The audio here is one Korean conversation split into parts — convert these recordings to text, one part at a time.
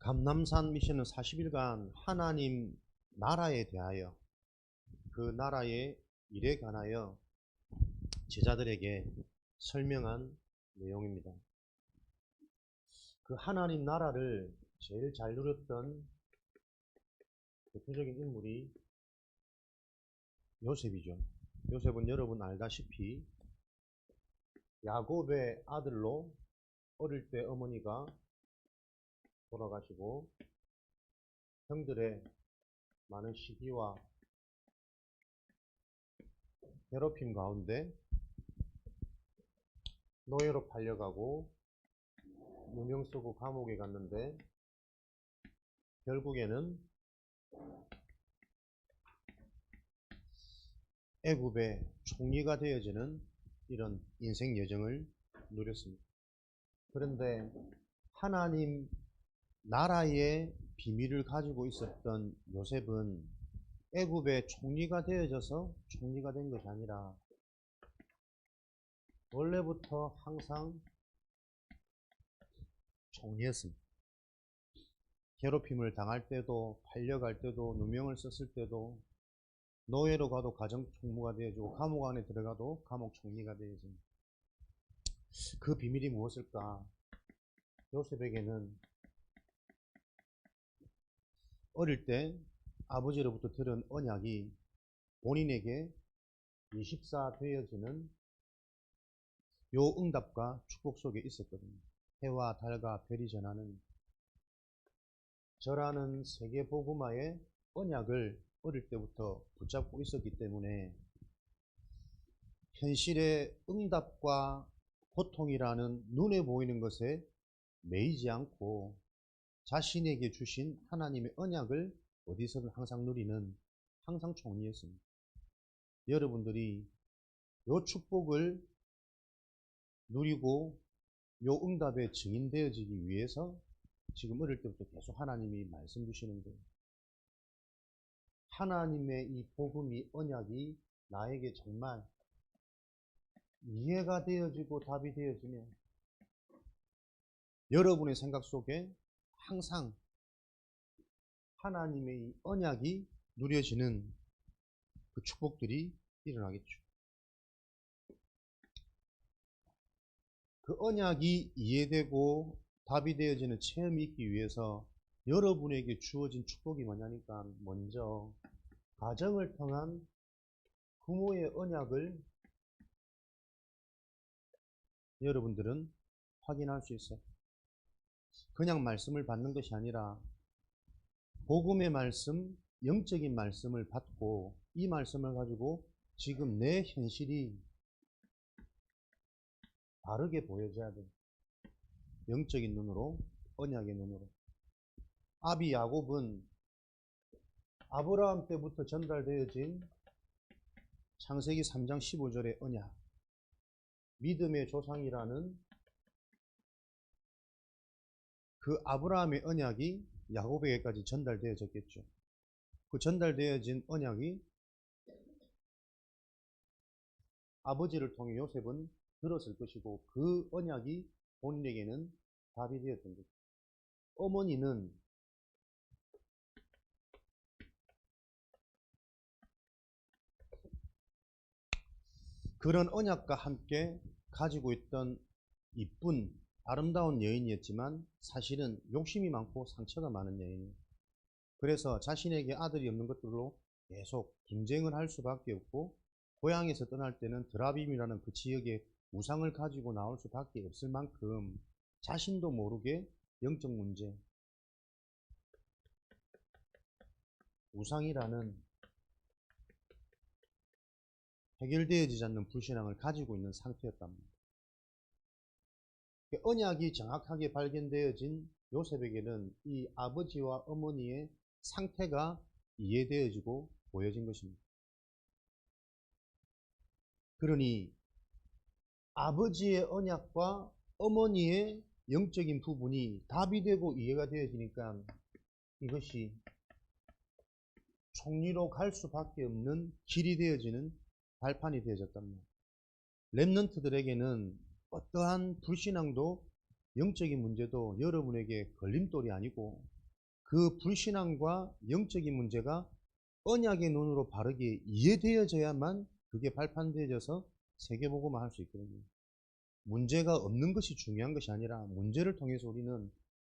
감남산 미션은 40일간 하나님 나라에 대하여 그 나라의 일에 관하여 제자들에게 설명한 내용입니다. 그 하나님 나라를 제일 잘 누렸던 대표적인 인물이 요셉이죠. 요셉은 여러분 알다시피 야곱의 아들로 어릴 때 어머니가 돌아가시고 형들의 많은 시기와 괴롭힘 가운데 노예로 팔려가고 누명 쓰고 감옥에 갔는데 결국에는 애굽의 총리가 되어지는 이런 인생 여정을 누렸습니다. 그런데 하나님 나라의 비밀을 가지고 있었던 요셉은 애굽의 총리가 되어져서 총리가 된 것이 아니라 원래부터 항상 총리였습니다. 괴롭힘을 당할 때도, 팔려갈 때도, 누명을 썼을 때도, 노예로 가도 가정총무가 되어지고, 감옥 안에 들어가도 감옥총리가 되어집니다. 그 비밀이 무엇일까? 요셉에게는 어릴 때 아버지로부터 들은 언약이 본인에게 24 되어지는 요 응답과 축복 속에 있었거든요. 해와 달과 별이 전하는 저라는 세계 복음화의 언약을 어릴 때부터 붙잡고 있었기 때문에 현실의 응답과 고통이라는 눈에 보이는 것에 매이지 않고 자신에게 주신 하나님의 언약을 어디서든 항상 누리는 항상 총리였습니다. 여러분들이 요 축복을 누리고 요 응답에 증인되어지기 위해서 지금 어릴 때부터 계속 하나님이 말씀 주시는 거예요. 하나님의 이 복음이 언약이 나에게 정말 이해가 되어지고 답이 되어지면 여러분의 생각 속에 항상 하나님의 이 언약이 누려지는 그 축복들이 일어나겠죠. 그 언약이 이해되고 답이 되어지는 체험이 있기 위해서 여러분에게 주어진 축복이 뭐냐니까 먼저 가정을 통한 부모의 언약을 여러분들은 확인할 수 있어요. 그냥 말씀을 받는 것이 아니라 복음의 말씀, 영적인 말씀을 받고 이 말씀을 가지고 지금 내 현실이 다르게 보여져야 돼요. 영적인 눈으로, 언약의 눈으로. 아비 야곱은 아브라함 때부터 전달되어진 창세기 3장 15절의 언약, 믿음의 조상이라는 그 아브라함의 언약이 야곱에게까지 전달되어졌겠죠. 그 전달되어진 언약이 아버지를 통해 요셉은 들었을 것이고 그 언약이 본인에게는 답이 되었던 거죠. 어머니는 그런 언약과 함께 가지고 있던 이쁜 아름다운 여인이었지만 사실은 욕심이 많고 상처가 많은 여인이에요. 그래서 자신에게 아들이 없는 것들로 계속 분쟁을 할 수밖에 없고 고향에서 떠날 때는 드라빔이라는 그 지역의 우상을 가지고 나올 수밖에 없을 만큼 자신도 모르게 영적 문제, 우상이라는 해결되어지지 않는 불신앙을 가지고 있는 상태였답니다. 언약이 정확하게 발견되어진 요셉에게는 이 아버지와 어머니의 상태가 이해되어지고 보여진 것입니다. 그러니 아버지의 언약과 어머니의 영적인 부분이 답이 되고 이해가 되어지니까 이것이 총리로 갈 수밖에 없는 길이 되어지는 발판이 되어졌답니다. 렘넌트들에게는 어떠한 불신앙도 영적인 문제도 여러분에게 걸림돌이 아니고 그 불신앙과 영적인 문제가 언약의 눈으로 바르게 이해되어져야만 그게 발판되어져서 세계복음화 할 수 있거든요. 문제가 없는 것이 중요한 것이 아니라 문제를 통해서 우리는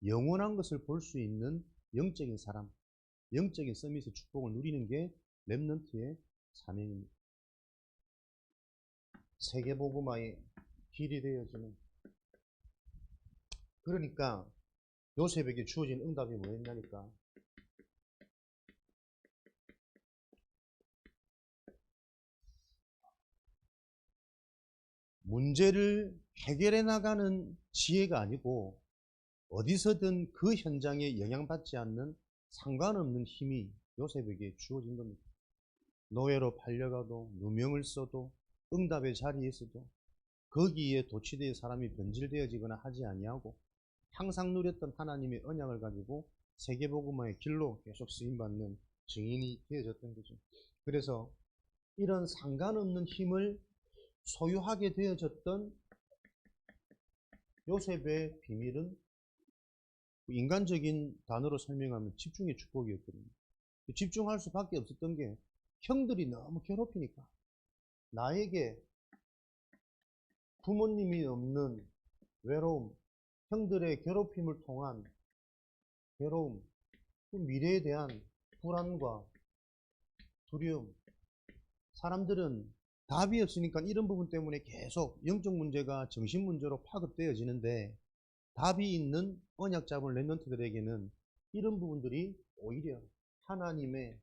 영원한 것을 볼 수 있는 영적인 사람, 영적인 서밋의 축복을 누리는 게 렘넌트의 사명입니다. 세계복음화의 길이 되어지는. 그러니까 요셉에게 주어진 응답이 뭐였냐니까. 문제를 해결해 나가는 지혜가 아니고 어디서든 그 현장에 영향받지 않는 상관없는 힘이 요셉에게 주어진 겁니다. 노예로 팔려가도 누명을 써도 응답의 자리에 있어도 거기에 도취되어 사람이 변질되어지거나 하지 아니하고 항상 누렸던 하나님의 언약을 가지고 세계복음화의 길로 계속 쓰임받는 증인이 되어졌던 거죠. 그래서 이런 상관없는 힘을 소유하게 되어졌던 요셉의 비밀은 인간적인 단어로 설명하면 집중의 축복이었거든요. 집중할 수밖에 없었던 게 형들이 너무 괴롭히니까. 나에게 부모님이 없는 외로움, 형들의 괴롭힘을 통한 괴로움, 그 미래에 대한 불안과 두려움. 사람들은 답이 없으니까 이런 부분 때문에 계속 영적 문제가 정신 문제로 파급되어지는데, 답이 있는 언약 잡은 렘넌트들에게는 이런 부분들이 오히려 하나님의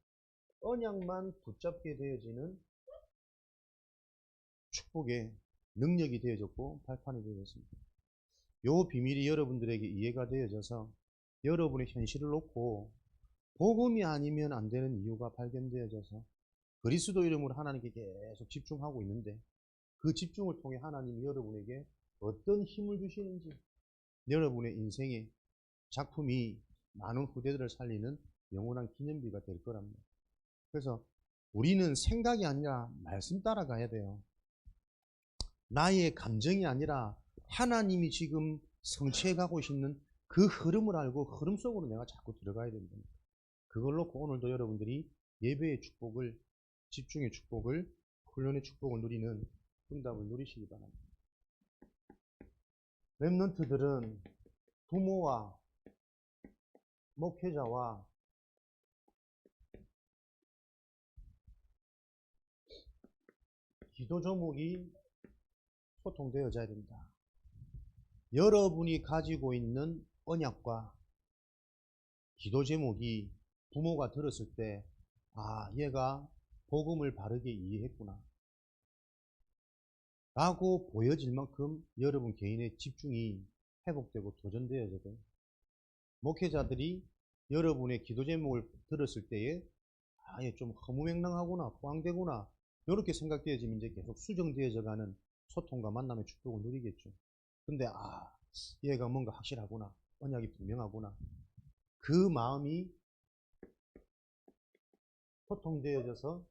언약만 붙잡게 되어지는 축복의 능력이 되어졌고 발판이 되어졌습니다. 이 비밀이 여러분들에게 이해가 되어져서 여러분의 현실을 놓고 복음이 아니면 안 되는 이유가 발견되어져서 그리스도 이름으로 하나님께 계속 집중하고 있는데, 그 집중을 통해 하나님이 여러분에게 어떤 힘을 주시는지, 여러분의 인생의 작품이 많은 후대들을 살리는 영원한 기념비가 될 거랍니다. 그래서 우리는 생각이 아니라 말씀 따라가야 돼요. 나의 감정이 아니라 하나님이 지금 성취해 가고 있는 그 흐름을 알고 흐름 속으로 내가 자꾸 들어가야 됩니다. 그걸 놓고 오늘도 여러분들이 예배의 축복을, 집중의 축복을, 훈련의 축복을 누리는 응답을 누리시기 바랍니다. 렘넌트들은 부모와 목회자와 기도 제목이 소통되어져야 됩니다. 여러분이 가지고 있는 언약과 기도 제목이 부모가 들었을 때, 아, 얘가 복음을 바르게 이해했구나 라고 보여질 만큼 여러분 개인의 집중이 회복되고 도전되어져야 돼요. 목회자들이 여러분의 기도 제목을 들었을 때에, 아, 얘 좀 허무맹랑하구나, 포항되구나, 이렇게 생각되어지면 이제 계속 수정되어져 가는 소통과 만남의 축복을 누리겠죠. 근데 아, 얘가 뭔가 확실하구나, 언약이 분명하구나, 그 마음이 소통되어져서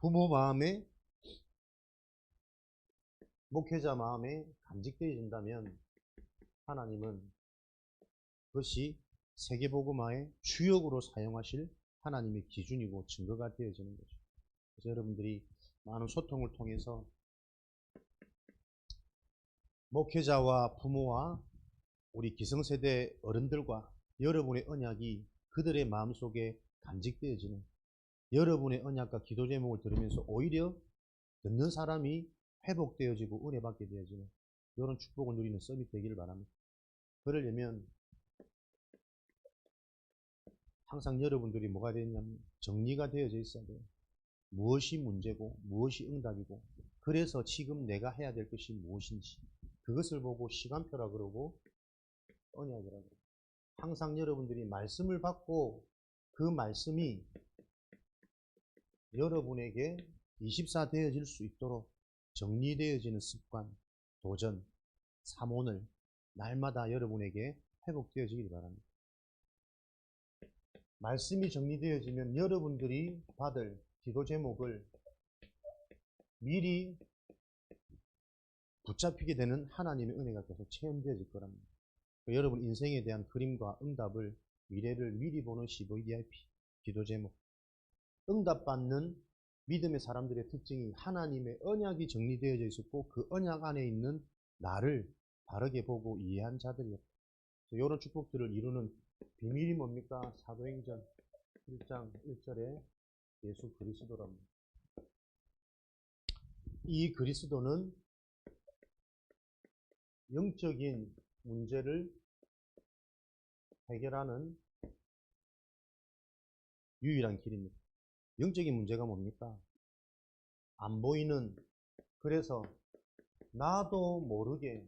부모 마음에, 목회자 마음에 간직되어진다면 하나님은 그것이 세계복음화의 주역으로 사용하실 하나님의 기준이고 증거가 되어지는 거죠. 그래서 여러분들이 많은 소통을 통해서 목회자와 부모와 우리 기성세대 어른들과 여러분의 언약이 그들의 마음속에 간직되어지는, 여러분의 언약과 기도 제목을 들으면서 오히려 듣는 사람이 회복되어지고 은혜받게 되어지는 이런 축복을 누리는 서밋 되기를 바랍니다. 그러려면 항상 여러분들이 뭐가 되냐면 정리가 되어져 있어야 돼요. 무엇이 문제고 무엇이 응답이고, 그래서 지금 내가 해야 될 것이 무엇인지 그것을 보고 시간표라 그러고 언약이라고 그러고, 항상 여러분들이 말씀을 받고 그 말씀이 여러분에게 24 되어질 수 있도록 정리되어지는 습관, 도전, 사모를 날마다 여러분에게 회복되어지길 바랍니다. 말씀이 정리되어지면 여러분들이 받을 기도 제목을 미리 붙잡히게 되는 하나님의 은혜가 계속 체험되어질 거랍니다. 여러분 인생에 대한 그림과 응답을 미래를 미리 보는 CVDIP, 기도 제목. 응답받는 믿음의 사람들의 특징이 하나님의 언약이 정리되어져 있었고 그 언약 안에 있는 나를 바르게 보고 이해한 자들이었다. 이런 축복들을 이루는 비밀이 뭡니까? 사도행전 1장 1절에 예수 그리스도랍니다. 이 그리스도는 영적인 문제를 해결하는 유일한 길입니다. 영적인 문제가 뭡니까? 안 보이는, 그래서 나도 모르게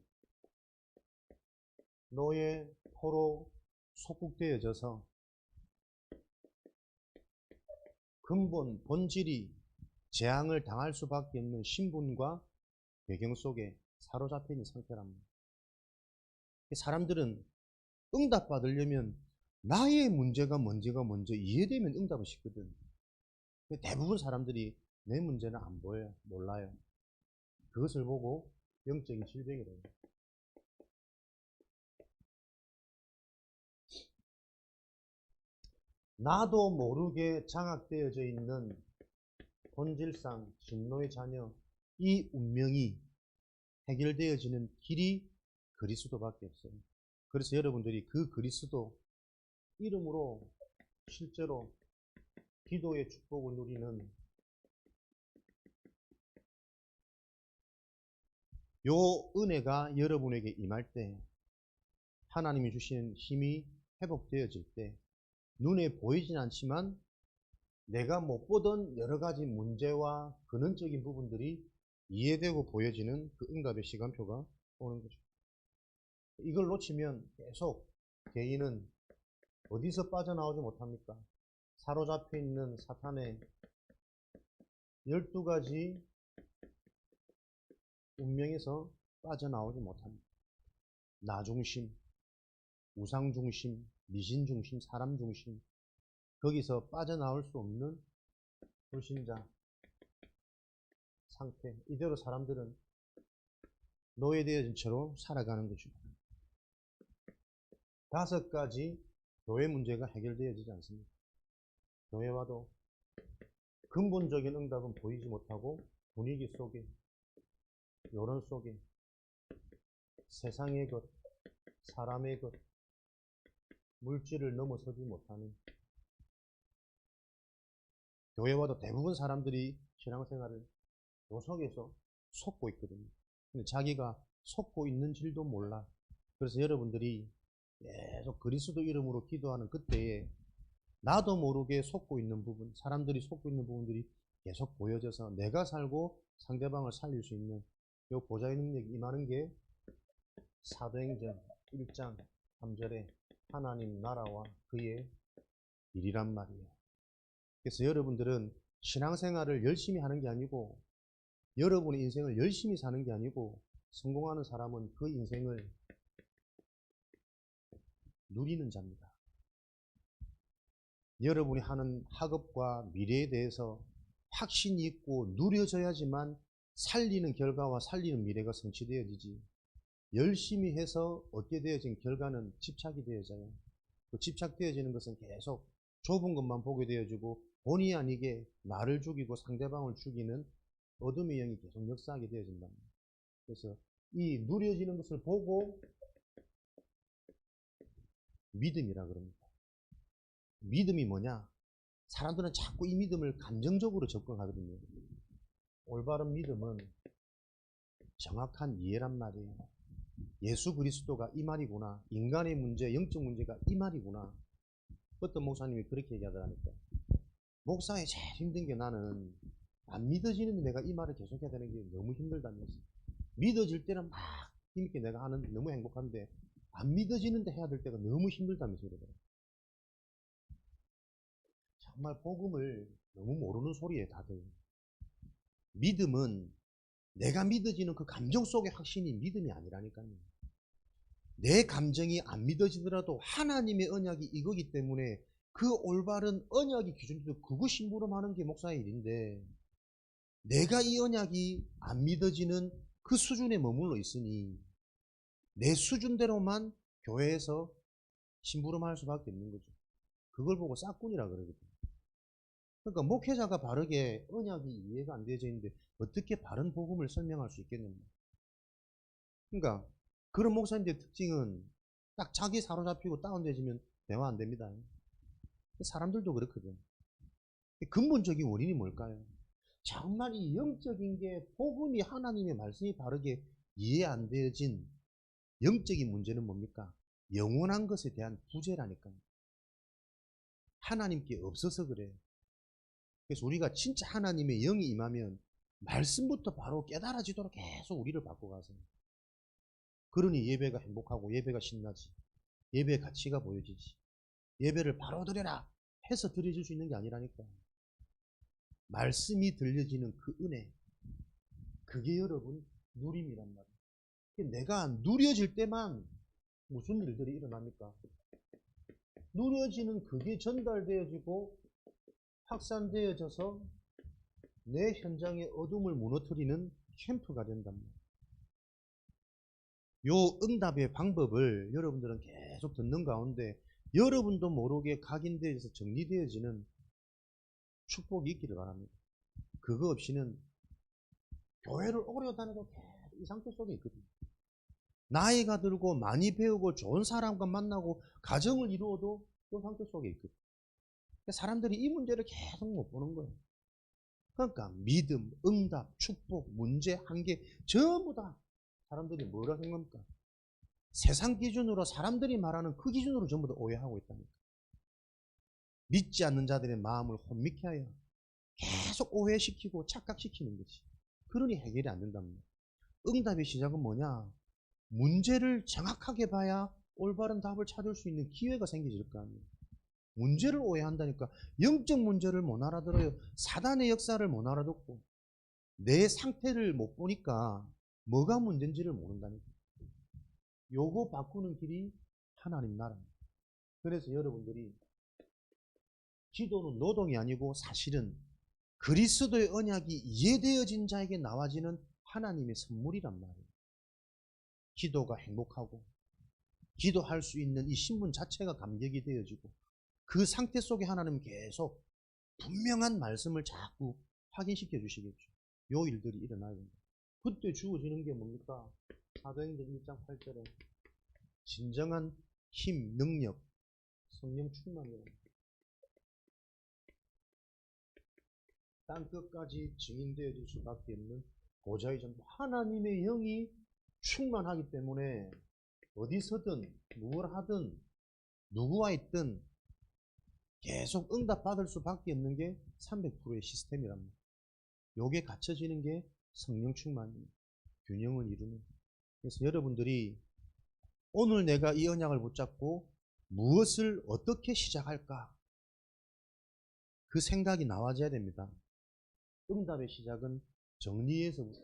너의 포로 속국되어져서 근본, 본질이 재앙을 당할 수밖에 없는 신분과 배경 속에 사로잡혀 있는 상태랍니다. 사람들은 응답받으려면 나의 문제가 뭔지가 먼저 이해되면 응답을 쉽거든. 대부분 사람들이 내 문제는 안 보여요. 몰라요. 그것을 보고 영적인 질병이래요. 나도 모르게 장악되어져 있는 본질상 진노의 자녀, 이 운명이 해결되어지는 길이 그리스도밖에 없어요. 그래서 여러분들이 그 그리스도 이름으로 실제로 기도의 축복을 누리는 요 은혜가 여러분에게 임할 때, 하나님이 주시는 힘이 회복되어질 때, 눈에 보이진 않지만 내가 못 보던 여러 가지 문제와 근원적인 부분들이 이해되고 보여지는 그 응답의 시간표가 오는 거죠. 이걸 놓치면 계속 개인은 어디서 빠져나오지 못합니까? 사로잡혀 있는 사탄의 12가지 운명에서 빠져나오지 못합니다. 나 중심, 우상 중심, 미신 중심, 사람 중심, 거기서 빠져나올 수 없는 불신자 상태. 이대로 사람들은 노예되어진 채로 살아가는 거죠. 5가지 교회 문제가 해결되어지지 않습니다. 교회와도 근본적인 응답은 보이지 못하고 분위기 속에, 여론 속에, 세상의 것, 사람의 것, 물질을 넘어서지 못하는, 교회와도 대부분 사람들이 신앙생활을 요 속에서 속고 있거든요. 근데 자기가 속고 있는 줄도 몰라. 그래서 여러분들이 계속 그리스도 이름으로 기도하는 그때에 나도 모르게 속고 있는 부분, 사람들이 속고 있는 부분들이 계속 보여져서 내가 살고 상대방을 살릴 수 있는 요 보좌의 능력이 임하는 게 사도행전 1장 3절에 하나님 나라와 그의 일이란 말이에요. 그래서 여러분들은 신앙생활을 열심히 하는 게 아니고, 여러분의 인생을 열심히 사는 게 아니고, 성공하는 사람은 그 인생을 누리는 자입니다. 여러분이 하는 학업과 미래에 대해서 확신이 있고 누려져야지만 살리는 결과와 살리는 미래가 성취되어지지, 열심히 해서 얻게 되어진 결과는 집착이 되어져요. 그 집착되어지는 것은 계속 좁은 것만 보게 되어지고 본의 아니게 나를 죽이고 상대방을 죽이는 어둠의 영이 계속 역사하게 되어진답니다. 그래서 이 누려지는 것을 보고 믿음이라 그럽니다. 믿음이 뭐냐? 사람들은 자꾸 이 믿음을 감정적으로 접근하거든요. 올바른 믿음은 정확한 이해란 말이에요. 예수 그리스도가 이 말이구나. 인간의 문제, 영적 문제가 이 말이구나. 어떤 목사님이 그렇게 얘기하더라니까. 목사에 제일 힘든 게 나는 안 믿어지는데 내가 이 말을 계속해야 되는 게 너무 힘들다면서. 믿어질 때는 막 힘있게 내가 하는데 너무 행복한데 안 믿어지는데 해야 될 때가 너무 힘들다면서 그러더라고요. 정말 복음을 너무 모르는 소리예요, 다들. 믿음은 내가 믿어지는 그 감정 속의 확신이 믿음이 아니라니까요. 내 감정이 안 믿어지더라도 하나님의 언약이 이거기 때문에 그 올바른 언약이 기준으로 그거 심부름하는 게 목사의 일인데, 내가 이 언약이 안 믿어지는 그 수준에 머물러 있으니 내 수준대로만 교회에서 심부름할 수밖에 없는 거죠. 그걸 보고 싹군이라 그러거든요. 그러니까 목회자가 바르게 언약이 이해가 안 되어져 있는데 어떻게 바른 복음을 설명할 수 있겠느냐. 그러니까 그런 목사님들의 특징은 딱 자기 사로잡히고 다운되지면 대화 안 됩니다. 사람들도 그렇거든. 근본적인 원인이 뭘까요? 정말 이 영적인 게 복음이 하나님의 말씀이 바르게 이해 안 되어진 영적인 문제는 뭡니까? 영원한 것에 대한 부재라니까요. 하나님께 없어서 그래요. 그래서 우리가 진짜 하나님의 영이 임하면 말씀부터 바로 깨달아지도록 계속 우리를 바꿔가세요. 그러니 예배가 행복하고 예배가 신나지. 예배의 가치가 보여지지. 예배를 바로 드려라 해서 드려질 수 있는 게 아니라니까. 말씀이 들려지는 그 은혜, 그게 여러분 누림이란 말이에요. 내가 누려질 때만 무슨 일들이 일어납니까? 누려지는 그게 전달되어지고 확산되어져서 내 현장의 어둠을 무너뜨리는 캠프가 된단 말이에요. 요 응답의 방법을 여러분들은 계속 듣는 가운데 여러분도 모르게 각인되어서 정리되어지는 축복이 있기를 바랍니다. 그거 없이는 교회를 오래 다녀도 계속 이 상태 속에 있거든요. 나이가 들고 많이 배우고 좋은 사람과 만나고 가정을 이루어도 이 상태 속에 있거든요. 사람들이 이 문제를 계속 못 보는 거예요. 그러니까 믿음, 응답, 축복, 문제, 한계 전부 다 사람들이 뭐라 생각합니까? 세상 기준으로 사람들이 말하는 그 기준으로 전부 다 오해하고 있다니까. 믿지 않는 자들의 마음을 혼미케 하여 계속 오해시키고 착각시키는 것이. 그러니 해결이 안 된답니다. 응답의 시작은 뭐냐? 문제를 정확하게 봐야 올바른 답을 찾을 수 있는 기회가 생겨질 거 아니에요. 문제를 오해한다니까. 영적 문제를 못 알아들어요. 사단의 역사를 못 알아듣고 내 상태를 못 보니까 뭐가 문제인지를 모른다니까. 요거 바꾸는 길이 하나님 나라입니다. 그래서 여러분들이 기도는 노동이 아니고 사실은 그리스도의 언약이 이해되어진 자에게 나와지는 하나님의 선물이란 말이에요. 기도가 행복하고 기도할 수 있는 이 신분 자체가 감격이 되어지고 그 상태 속에 하나님은 계속 분명한 말씀을 자꾸 확인시켜 주시겠죠. 요 일들이 일어나야 됩니다. 그때 주어지는 게 뭡니까? 사도행전 1장 8절에 진정한 힘, 능력, 성령 충만이라는 땅 끝까지 증인되어질 수밖에 없는 보좌의 전부 하나님의 영이 충만하기 때문에 어디서든 무엇을 하든 누구와 있든 계속 응답받을 수밖에 없는 게 300%의 시스템이랍니다. 요게 갖춰지는 게 성령 충만입니다. 균형을 이루는. 그래서 여러분들이 오늘 내가 이 언약을 붙잡고 무엇을 어떻게 시작할까? 그 생각이 나와져야 됩니다. 응답의 시작은 정리에서부터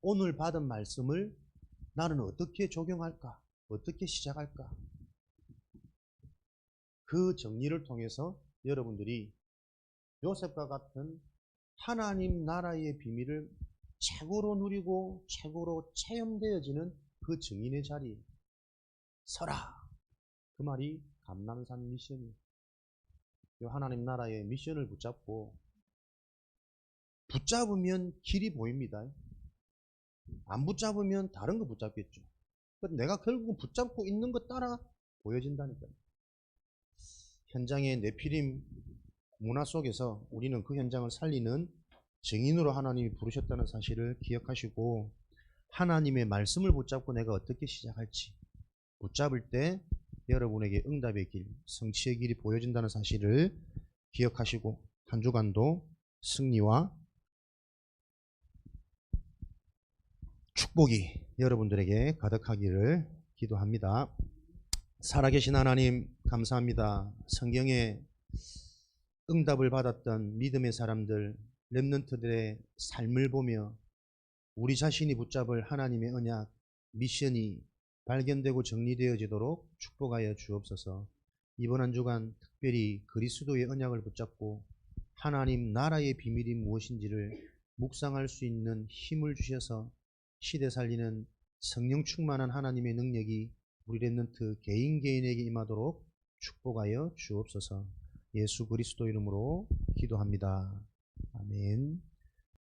오늘 받은 말씀을 나는 어떻게 적용할까? 어떻게 시작할까? 그 정리를 통해서 여러분들이 요셉과 같은 하나님 나라의 비밀을 최고로 누리고 최고로 체험되어지는 그 증인의 자리에 서라. 그 말이 감람산 미션이에요. 하나님 나라의 미션을 붙잡으면 길이 보입니다. 안 붙잡으면 다른 거 붙잡겠죠. 내가 결국 붙잡고 있는 것 따라 보여진다니까요. 현장의 네피림 문화 속에서 우리는 그 현장을 살리는 증인으로 하나님이 부르셨다는 사실을 기억하시고 하나님의 말씀을 붙잡고 내가 어떻게 시작할지 붙잡을 때 여러분에게 응답의 길, 성취의 길이 보여진다는 사실을 기억하시고 한 주간도 승리와 축복이 여러분들에게 가득하기를 기도합니다. 살아계신 하나님 감사합니다. 성경에 응답을 받았던 믿음의 사람들, 렘넌트들의 삶을 보며 우리 자신이 붙잡을 하나님의 언약, 미션이 발견되고 정리되어지도록 축복하여 주옵소서. 이번 한 주간 특별히 그리스도의 언약을 붙잡고 하나님 나라의 비밀이 무엇인지를 묵상할 수 있는 힘을 주셔서 시대 살리는 성령 충만한 하나님의 능력이 우리 렘넌트 개인 개인에게 임하도록 축복하여 주옵소서. 예수 그리스도 이름으로 기도합니다. 아멘.